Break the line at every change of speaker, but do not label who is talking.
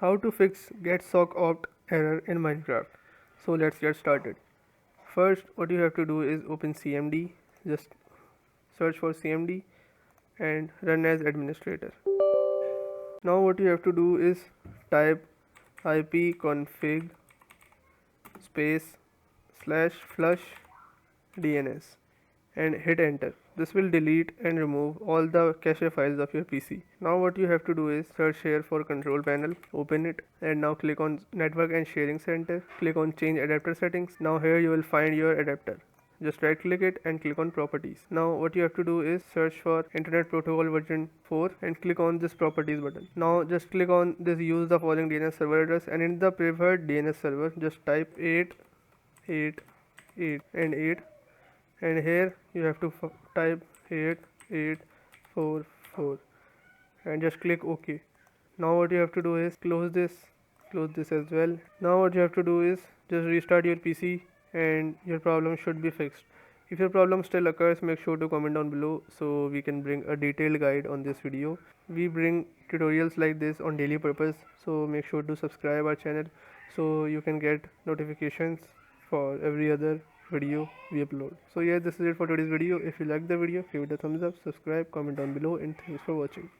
How to fix getsockopt error in Minecraft. So let's get started. First, what you have to do is open CMD, just search for CMD and run as administrator. Now what you have to do is type ipconfig space /flush DNS and hit enter. This will delete and remove all the cache files of your PC. Now what you have to do is search here for control panel, open it, and now click on network and sharing center, click on change adapter settings. Now here you will find your adapter. Just right click it and click on properties. Now what you have to do is search for internet protocol version 4 and click on this properties button. Now just click on this use the following DNS server address, and in the preferred DNS server just type 888 and 8, and here you have to type 8844 and just click OK. Now what you have to do is close this as well. Now what you have to do is just restart your PC and your problem should be fixed. If your problem still occurs, make sure to comment down below so we can bring a detailed guide on this video. We bring tutorials like this on daily purpose, so make sure to subscribe our channel so you can get notifications for every other video we upload. So yeah, this is it for today's video. If you like the video, give it a thumbs up, subscribe, comment down below, and thanks for watching.